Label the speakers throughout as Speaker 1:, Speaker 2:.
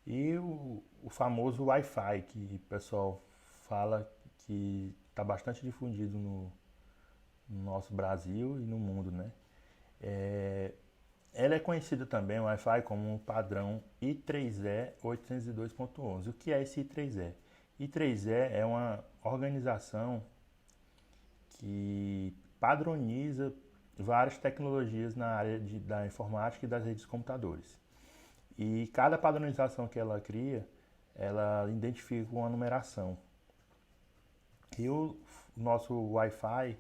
Speaker 1: E o famoso Wi-Fi, que o pessoal fala que está bastante difundido no nosso Brasil e no mundo, né? É, ela é conhecida também, o Wi-Fi, como um padrão I3E 802.11. O que é esse I3E? I3E é uma organização que padroniza várias tecnologias na área da informática e das redes de computadores. E cada padronização que ela cria, ela identifica uma numeração. E o nosso Wi-Fi,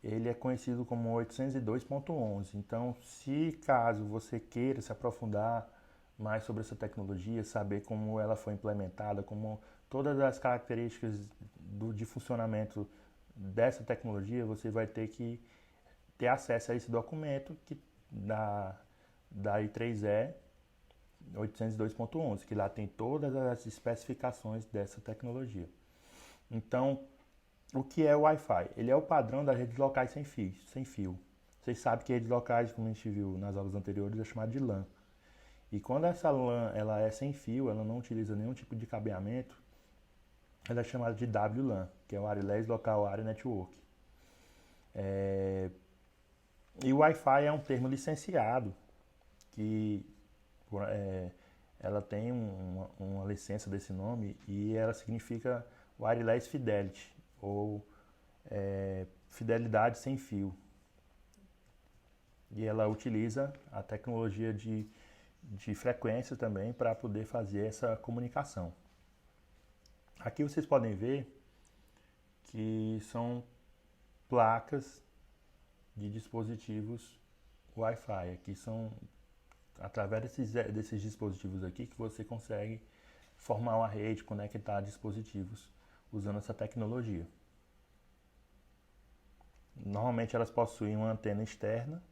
Speaker 1: ele é conhecido como 802.11. Então, se caso você queira se aprofundar mais sobre essa tecnologia, saber como ela foi implementada, como todas as características de funcionamento dessa tecnologia, você vai ter que ter acesso a esse documento da I3E 802.11, que lá tem todas as especificações dessa tecnologia. Então, o que é o Wi-Fi? Ele é o padrão das redes locais sem fio. Sem fio. Vocês sabem que redes locais, como a gente viu nas aulas anteriores, é chamada de LAN. E quando essa LAN ela é sem fio, ela não utiliza nenhum tipo de cabeamento, ela é chamada de WLAN, que é o Wireless Local Area Network. E o Wi-Fi é um termo licenciado que é, ela tem uma licença desse nome e ela significa Wireless Fidelity, ou fidelidade sem fio. E ela utiliza a tecnologia de frequência também para poder fazer essa comunicação. Aqui vocês podem ver que são placas de dispositivos Wi-Fi. Aqui são através desses dispositivos aqui que você consegue formar uma rede, conectar dispositivos usando essa tecnologia. Normalmente elas possuem uma antena externa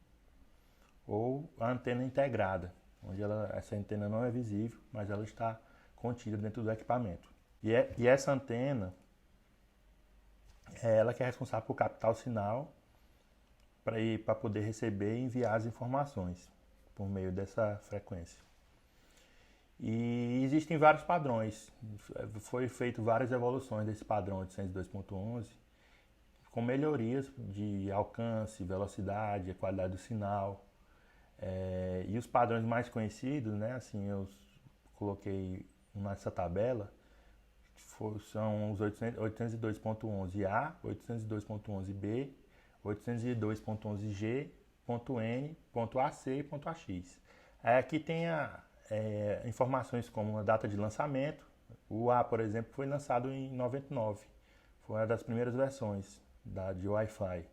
Speaker 1: ou a antena integrada, onde essa antena não é visível, mas ela está contida dentro do equipamento. E essa antena é ela que é responsável por captar o sinal para poder receber e enviar as informações por meio dessa frequência. E existem vários padrões. Foi feito várias evoluções desse padrão 802.11 com melhorias de alcance, velocidade, a qualidade do sinal. E os padrões mais conhecidos, né, assim, eu coloquei nessa tabela, são os 802.11a, 802.11b, 802.11g, .n, .ac e .ax. Aqui tem informações como a data de lançamento. O A, por exemplo, foi lançado em 99. Foi uma das primeiras versões de Wi-Fi.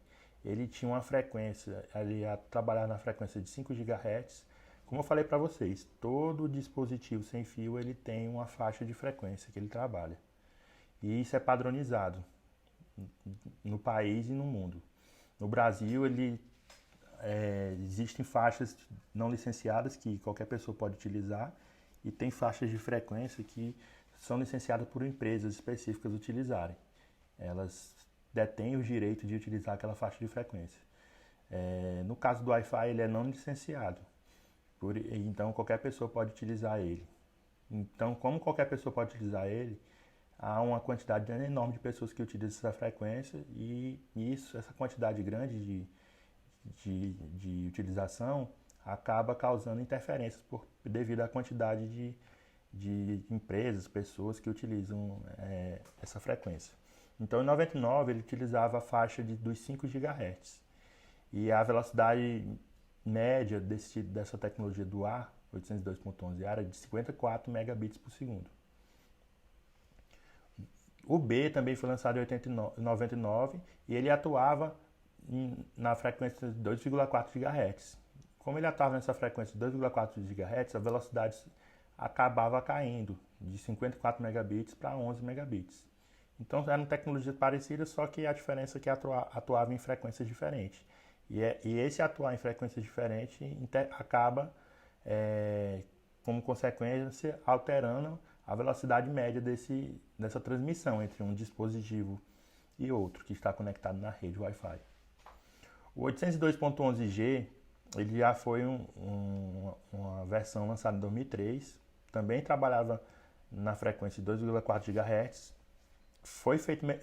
Speaker 1: Ele tinha uma frequência, ele ia trabalhar na frequência de 5 GHz. Como eu falei para vocês, todo dispositivo sem fio ele tem uma faixa de frequência que ele trabalha. E isso é padronizado no país e no mundo. No Brasil, existem faixas não licenciadas que qualquer pessoa pode utilizar e tem faixas de frequência que são licenciadas por empresas específicas utilizarem. Elas detêm o direito de utilizar aquela faixa de frequência. No caso do Wi-Fi, ele é não licenciado, então qualquer pessoa pode utilizar ele. Então, como qualquer pessoa pode utilizar ele, há uma quantidade enorme de pessoas que utilizam essa frequência e essa quantidade grande de utilização acaba causando interferências devido à quantidade de empresas, pessoas que utilizam essa frequência. Então, em 99, ele utilizava a faixa dos 5 GHz. E a velocidade média dessa tecnologia do A, 802.11 era de 54 megabits por segundo. O B também foi lançado em 99 e ele atuava na frequência de 2,4 GHz. Como ele atuava nessa frequência de 2,4 GHz, a velocidade acabava caindo de 54 megabits para 11 megabits. Então eram tecnologias parecidas, só que a diferença é que atuava em frequências diferentes. E esse atuar em frequências diferentes acaba, como consequência, alterando a velocidade média dessa transmissão entre um dispositivo e outro que está conectado na rede Wi-Fi. O 802.11g ele já foi uma versão lançada em 2003, também trabalhava na frequência de 2,4 GHz.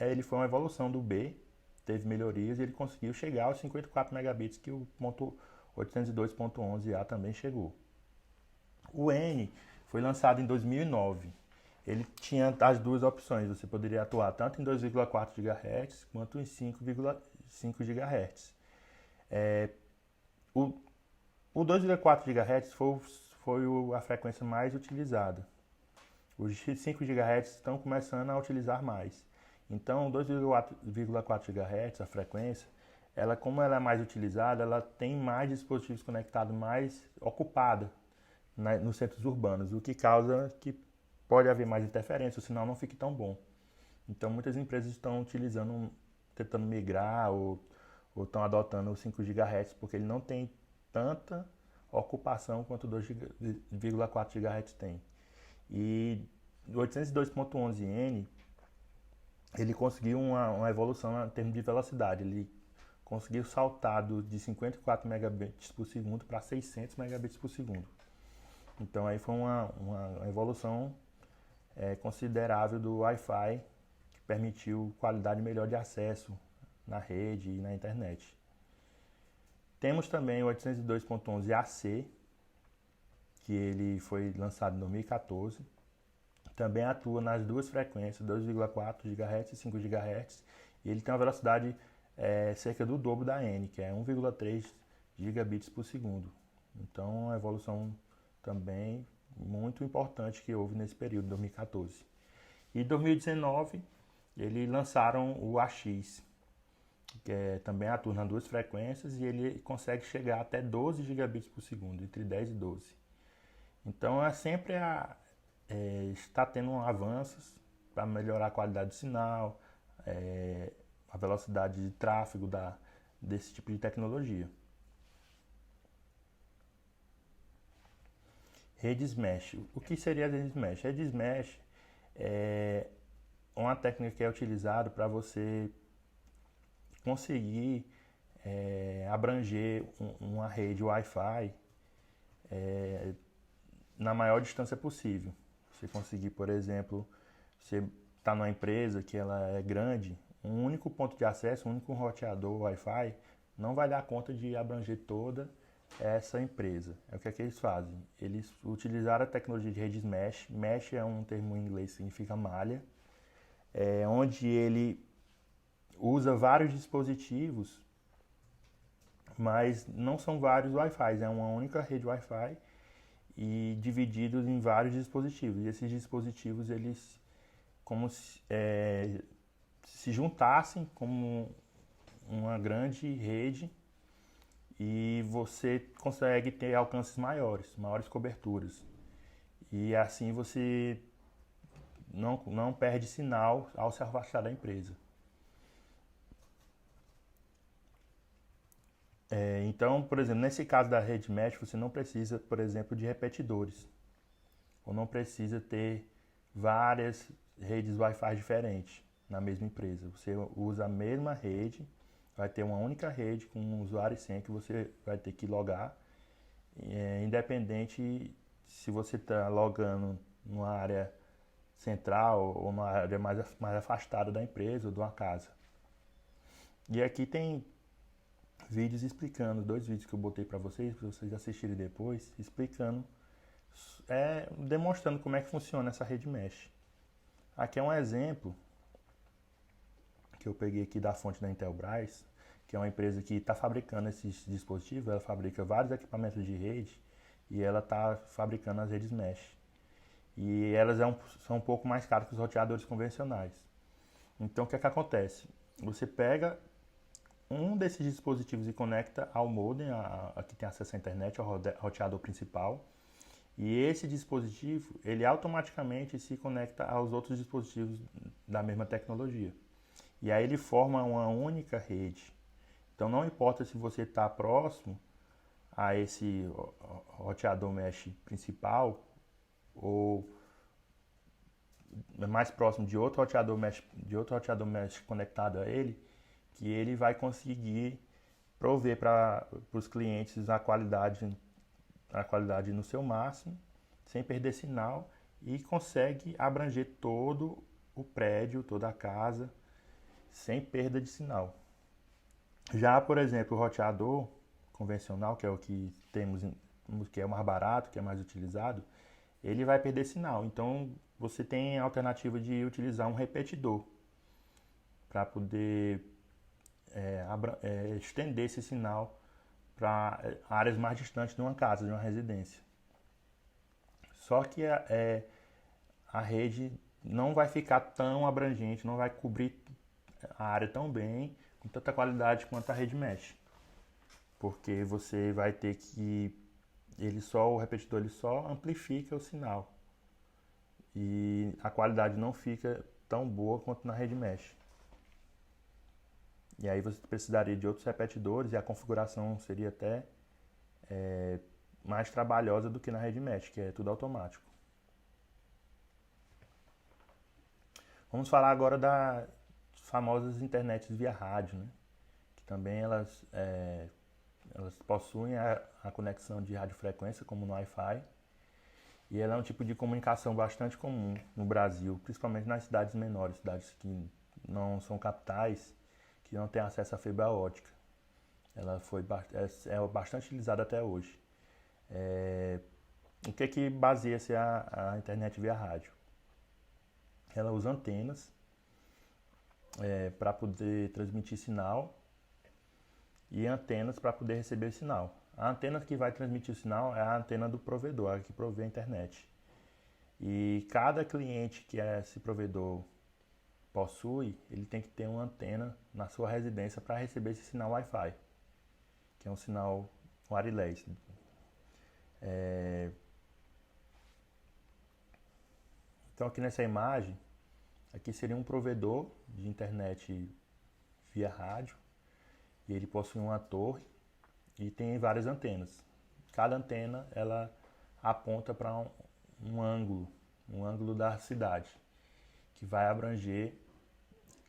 Speaker 1: Ele foi uma evolução do B, teve melhorias e ele conseguiu chegar aos 54 megabits que o 802.11a também chegou. O N foi lançado em 2009. Ele tinha as duas opções, você poderia atuar tanto em 2,4 GHz quanto em 5,5 GHz. O 2,4 GHz foi a frequência mais utilizada. Os 5 GHz estão começando a utilizar mais. Então, 2,4 GHz, a frequência, como ela é mais utilizada, ela tem mais dispositivos conectados, mais ocupada nos centros urbanos, o que causa que pode haver mais interferência, o sinal não fique tão bom. Então, muitas empresas estão utilizando, tentando migrar ou estão adotando o 5 GHz, porque ele não tem tanta ocupação quanto o 2,4 GHz tem. E o 802.11n, ele conseguiu uma evolução em termos de velocidade. Ele conseguiu saltar de 54 megabits por segundo para 600 megabits por segundo. Então aí foi uma evolução considerável do Wi-Fi, que permitiu qualidade melhor de acesso na rede e na internet. Temos também o 802.11ac, que ele foi lançado em 2014. Também atua nas duas frequências, 2,4 GHz e 5 GHz. E ele tem uma velocidade cerca do dobro da N, que é 1,3 gigabits por segundo. Então, uma evolução também muito importante que houve nesse período, 2014. E em 2019, eles lançaram o AX, que também atua nas duas frequências e ele consegue chegar até 12 gigabits por segundo, entre 10 e 12. Então, sempre está tendo avanços para melhorar a qualidade do sinal, a velocidade de tráfego desse tipo de tecnologia. Redes Mesh. O que seria a Redes Mesh? Redes Mesh é uma técnica que é utilizada para você conseguir abranger uma rede Wi-Fi na maior distância possível. Você conseguir, por exemplo, você está numa empresa que ela é grande, um único ponto de acesso, um único roteador Wi-Fi não vai dar conta de abranger toda essa empresa. O que é que eles fazem? Eles utilizaram a tecnologia de redes mesh. Mesh é um termo em inglês que significa malha, onde ele usa vários dispositivos, mas não são vários Wi-Fi, é uma única rede Wi-Fi e divididos em vários dispositivos. E esses dispositivos, eles como se juntassem como uma grande rede e você consegue ter alcances maiores coberturas. E assim você não perde sinal ao se afastar da empresa. Então, por exemplo, nesse caso da rede mesh, você não precisa, por exemplo, de repetidores. Ou não precisa ter várias redes Wi-Fi diferentes na mesma empresa. Você usa a mesma rede, vai ter uma única rede com um usuário e senha que você vai ter que logar, independente se você está logando numa área central ou numa área mais afastada da empresa ou de uma casa. E aqui tem vídeos explicando, 2 vídeos que eu botei para vocês assistirem depois, explicando, demonstrando como é que funciona essa rede mesh. Aqui é um exemplo que eu peguei aqui da fonte da Intelbras, que é uma empresa que está fabricando esses dispositivos. Ela fabrica vários equipamentos de rede e ela está fabricando as redes mesh. E elas são um pouco mais caras que os roteadores convencionais. Então, o que é que acontece? Você pega um desses dispositivos e conecta ao modem, que tem acesso à internet, ao roteador principal. E esse dispositivo, ele automaticamente se conecta aos outros dispositivos da mesma tecnologia. E aí ele forma uma única rede. Então não importa se você está próximo a esse roteador mesh principal ou mais próximo de outro roteador mesh conectado a ele, que ele vai conseguir prover para os clientes a qualidade no seu máximo sem perder sinal e consegue abranger todo o prédio, toda a casa, sem perda de sinal. Já, por exemplo, o roteador convencional, que é o que temos, que é o mais barato, que é mais utilizado, ele vai perder sinal. Então, você tem a alternativa de utilizar um repetidor para poder estender esse sinal para áreas mais distantes de uma casa, de uma residência. Só que a rede não vai ficar tão abrangente, não vai cobrir a área tão bem, com tanta qualidade quanto a rede mesh. Porque você vai ter que o repetidor ele só amplifica o sinal. E a qualidade não fica tão boa quanto na rede mesh. E aí você precisaria de outros repetidores e a configuração seria até mais trabalhosa do que na rede mesh, que é tudo automático. Vamos falar agora das famosas internets via rádio, né? Que também elas possuem a conexão de radiofrequência, como no Wi-Fi, e ela é um tipo de comunicação bastante comum no Brasil, principalmente nas cidades menores, cidades que não são capitais, que não têm acesso à fibra ótica. Ela é bastante utilizada até hoje. O que baseia-se a internet via rádio? Ela usa antenas para poder transmitir sinal e antenas para poder receber sinal. A antena que vai transmitir o sinal é a antena do provedor, a que provê a internet. E cada cliente que esse provedor possui, ele tem que ter uma antena na sua residência para receber esse sinal Wi-Fi, que é um sinal wireless. Então aqui nessa imagem, aqui seria um provedor de internet via rádio, e ele possui uma torre e tem várias antenas. Cada antena ela aponta para um ângulo da cidade, que vai abranger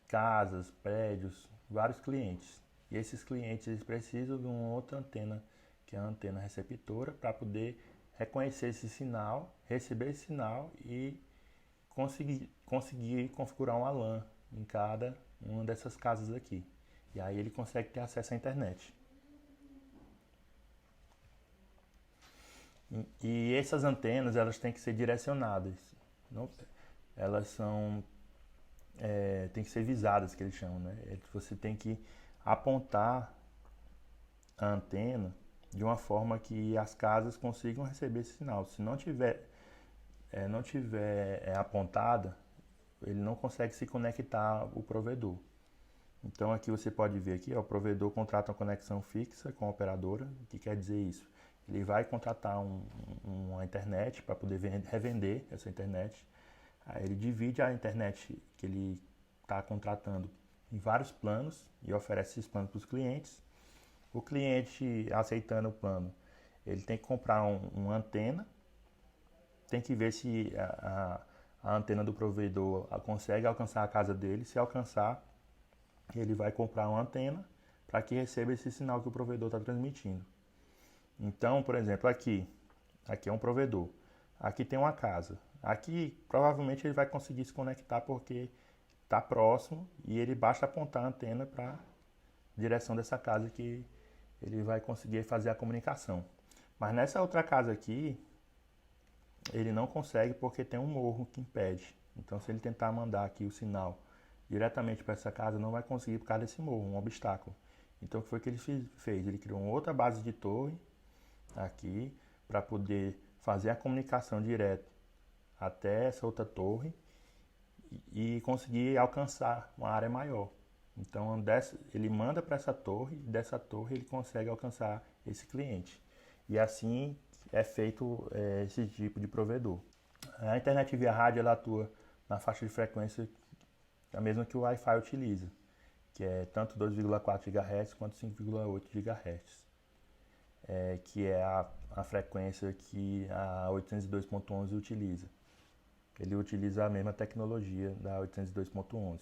Speaker 1: casas, prédios, vários clientes. E esses clientes eles precisam de uma outra antena, que é a antena receptora, para poder reconhecer esse sinal, receber esse sinal e conseguir configurar uma LAN em cada uma dessas casas aqui. E aí ele consegue ter acesso à internet. E essas antenas elas têm que ser direcionadas. Elas são tem que ser visadas, que eles chamam, né? Você tem que apontar a antena de uma forma que as casas consigam receber esse sinal. Se não tiver apontada, ele não consegue se conectar ao provedor. Então aqui você pode ver aqui, ó, o provedor contrata uma conexão fixa com a operadora. O que quer dizer isso? Ele vai contratar uma internet para poder revender essa internet. Aí ele divide a internet que ele está contratando em vários planos e oferece esses planos para os clientes. O cliente, aceitando o plano, ele tem que comprar uma antena, tem que ver se a antena do provedor consegue alcançar a casa dele. Se alcançar, ele vai comprar uma antena para que receba esse sinal que o provedor está transmitindo. Então, por exemplo, aqui é um provedor, aqui tem uma casa. Aqui provavelmente ele vai conseguir se conectar porque está próximo e ele basta apontar a antena para a direção dessa casa que ele vai conseguir fazer a comunicação. Mas nessa outra casa aqui, ele não consegue porque tem um morro que impede. Então se ele tentar mandar aqui o sinal diretamente para essa casa, não vai conseguir por causa desse morro, um obstáculo. Então o que foi que ele fez? Ele criou uma outra base de torre aqui para poder fazer a comunicação direta até essa outra torre e conseguir alcançar uma área maior. Então ele manda para essa torre e dessa torre ele consegue alcançar esse cliente. E assim é feito esse tipo de provedor. A internet via rádio ela atua na faixa de frequência a mesma que o Wi-Fi utiliza, que é tanto 2,4 GHz quanto 5,8 GHz. Que é a frequência que a 802.11 utiliza. Ele utiliza a mesma tecnologia da 802.11.